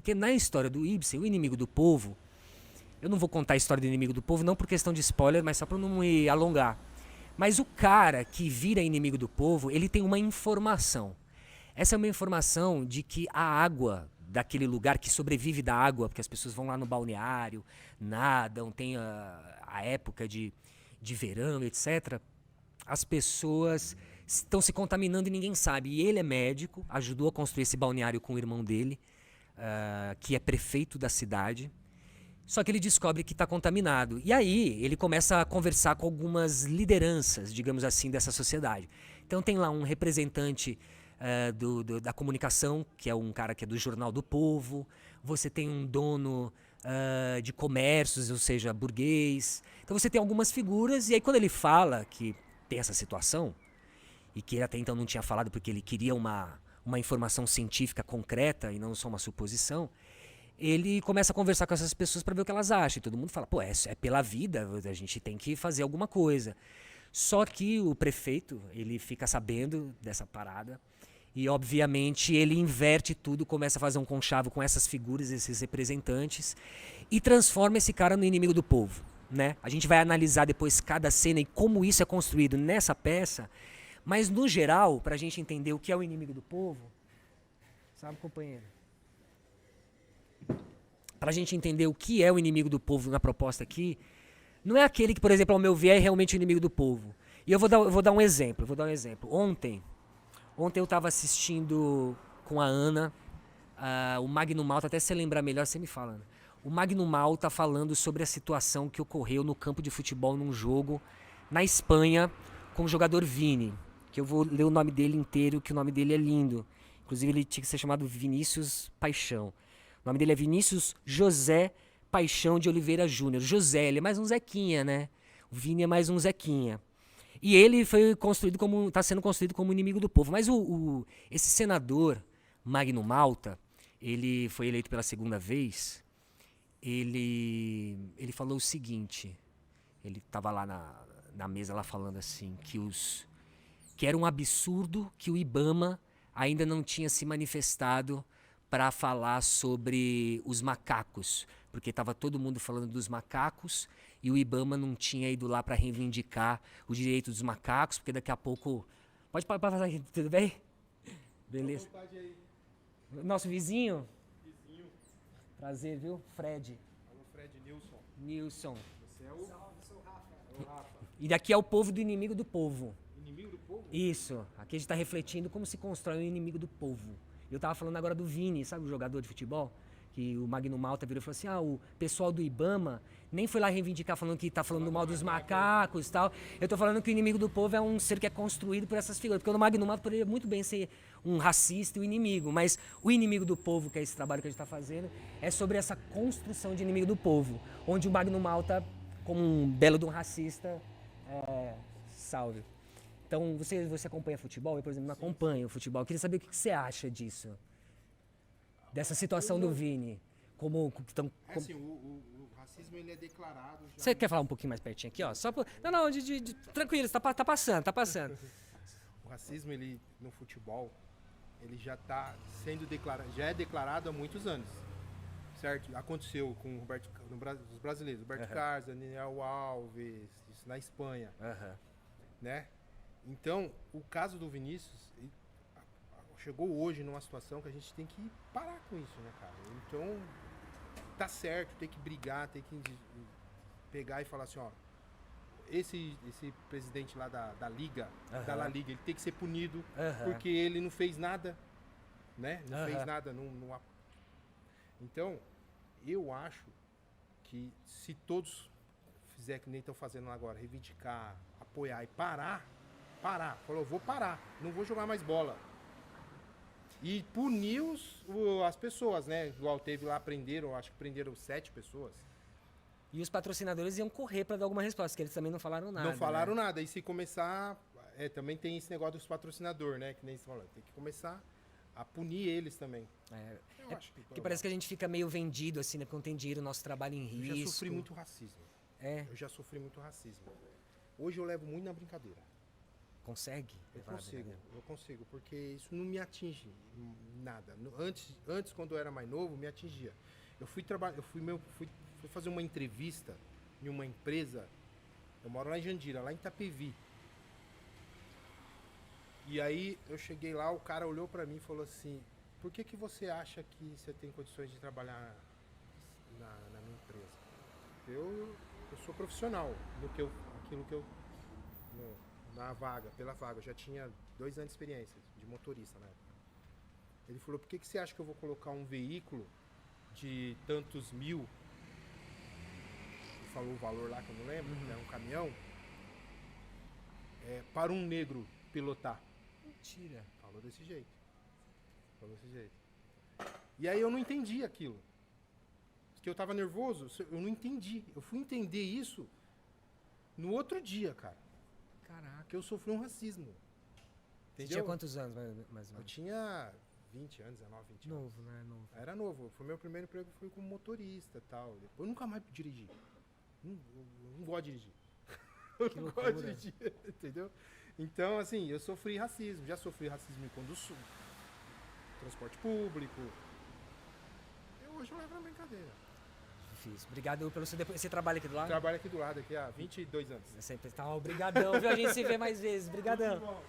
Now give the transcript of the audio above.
Porque na história do Ibsen, o inimigo do povo, eu não vou contar a história do inimigo do povo, não por questão de spoiler, mas só para não me alongar. Mas o cara que vira inimigo do povo, ele tem uma informação. Essa é uma informação de que a água daquele lugar, que sobrevive da água, porque as pessoas vão lá no balneário, nadam, tem a época de verão, etc. As pessoas estão se contaminando e ninguém sabe. E ele é médico, ajudou a construir esse balneário com o irmão dele, que é prefeito da cidade. Só que ele descobre que está contaminado. E aí ele começa a conversar com algumas lideranças, digamos assim, dessa sociedade. Então tem lá um representante da comunicação, que é um cara que é do Jornal do Povo. Você tem um dono de comércios, ou seja, burguês. Então você tem algumas figuras. E aí quando ele fala que tem essa situação, e que ele até então não tinha falado porque ele queria uma informação científica concreta e não só uma suposição, ele começa a conversar com essas pessoas para ver o que elas acham. E todo mundo fala, pô, é pela vida, a gente tem que fazer alguma coisa. Só que o prefeito, ele fica sabendo dessa parada e, obviamente, ele inverte tudo, começa a fazer um conchavo com essas figuras, esses representantes, e transforma esse cara no inimigo do povo, né? A gente vai analisar depois cada cena e como isso é construído nessa peça, mas, no geral, para a gente entender o que é o inimigo do povo, sabe, companheiro? Para a gente entender o que é o inimigo do povo na proposta aqui, não é aquele que, por exemplo, ao meu ver, é realmente o inimigo do povo. E eu vou dar um exemplo. Ontem eu estava assistindo com a Ana, o Magno Malta, até se você lembrar melhor, você me fala, Ana. O Magno Malta falando sobre a situação que ocorreu no campo de futebol num jogo na Espanha com o jogador Vini, que eu vou ler o nome dele inteiro, que o nome dele é lindo. Inclusive ele tinha que ser chamado Vinícius Paixão. O nome dele é Vinícius José Paixão de Oliveira Júnior. José, ele é mais um Zequinha, né? O Vini é mais um Zequinha. E ele foi construído como, está sendo construído como inimigo do povo. Mas esse senador, Magno Malta, ele foi eleito pela segunda vez. Ele falou o seguinte, ele estava lá na mesa lá falando assim, que era um absurdo que o IBAMA ainda não tinha se manifestado para falar sobre os macacos, porque estava todo mundo falando dos macacos e o IBAMA não tinha ido lá para reivindicar o direito dos macacos, porque daqui a pouco... Pode passar aqui, tudo bem? Beleza. Nosso vizinho? Vizinho. Prazer, viu? Fred. Alô, Fred, Nilson. Nilson. Você é o... sou o Rafa. É o Rafa. E daqui é o povo do inimigo do povo. Inimigo do povo? Isso. Aqui a gente está refletindo como se constrói o inimigo do povo. Eu tava falando agora do Vini, sabe o jogador de futebol? Que o Magno Malta virou e falou assim, o pessoal do IBAMA nem foi lá reivindicar falando que tá falando mal dos macacos e tal. Eu tô falando que o inimigo do povo é um ser que é construído por essas figuras. Porque o Magno Malta poderia muito bem ser um racista e um inimigo. Mas o inimigo do povo, que é esse trabalho que a gente tá fazendo, é sobre essa construção de inimigo do povo. Onde o Magno Malta, como um belo de um racista, salve. Então, você acompanha futebol? Eu, por exemplo, não acompanho o futebol. Eu queria saber o que você acha disso. Dessa situação do Vini. Assim, o racismo ele é declarado... Já Você quer falar um pouquinho mais pertinho aqui? Ó? Só por... Não, tranquilo, tá passando. O racismo, ele, no futebol, ele já tá sendo declarado, já é declarado há muitos anos. Certo? Aconteceu com os brasileiros. Roberto Carlos, Daniel Alves, isso na Espanha. Né? Então, o caso do Vinícius chegou hoje numa situação que a gente tem que parar com isso, né, cara? Então, tá certo, tem que brigar, tem que pegar e falar assim, ó, esse presidente lá da Liga, da La Liga, ele tem que ser punido porque ele não fez nada, né? Não fez nada, Então, eu acho que se todos fizer que nem estão fazendo agora, reivindicar, apoiar e parar, falou, vou parar, não vou jogar mais bola. E punir as pessoas, né? Igual teve lá, acho que prenderam 7 pessoas. E os patrocinadores iam correr para dar alguma resposta, que eles também não falaram nada. Não falaram nada. E se começar, também tem esse negócio dos patrocinadores, né? Que nem você falou, tem que começar a punir eles também. Porque parece que a gente fica meio vendido, assim, né? Porque não tem dinheiro, nosso trabalho em risco. Eu já sofri muito racismo. Eu já sofri muito racismo. Hoje eu levo muito na brincadeira. consegue levar a vida dele? Eu consigo, porque isso não me atinge nada. Antes, quando eu era mais novo, me atingia. Eu fui fazer uma entrevista em uma empresa. Eu moro lá em Jandira, lá em Itapevi. E aí eu cheguei lá, o cara olhou pra mim e falou assim: por que você acha que você tem condições de trabalhar na minha empresa? Eu sou profissional aquilo que eu pela vaga. Eu já tinha 2 anos de experiência de motorista na época. Ele falou: por que você acha que eu vou colocar um veículo de tantos mil? Ele falou o valor lá que eu não lembro, era um caminhão, para um negro pilotar. Mentira. Falou desse jeito. E aí eu não entendi aquilo. Que eu tava nervoso, eu não entendi. Eu fui entender isso no outro dia, cara. Caraca. Que eu sofri um racismo. Você Entendeu? tinha quantos anos, mais ou Eu menos? tinha 20 anos, 19, 20 anos. Novo, né? Novo. Era novo. Foi meu primeiro emprego, foi como motorista e tal. Depois eu nunca mais dirigi. Eu não gosto de dirigir. Eu Que não loucura. gosto de dirigir, entendeu? Então, assim, eu sofri racismo. Já sofri racismo em condução, transporte público. Hoje eu levo na brincadeira. Difícil. Obrigado pelo seu depoimento. Você trabalha aqui do lado? Trabalho aqui do lado, aqui há 22 anos. Sempre tá. Obrigadão, viu? A gente se vê mais vezes. Obrigadão.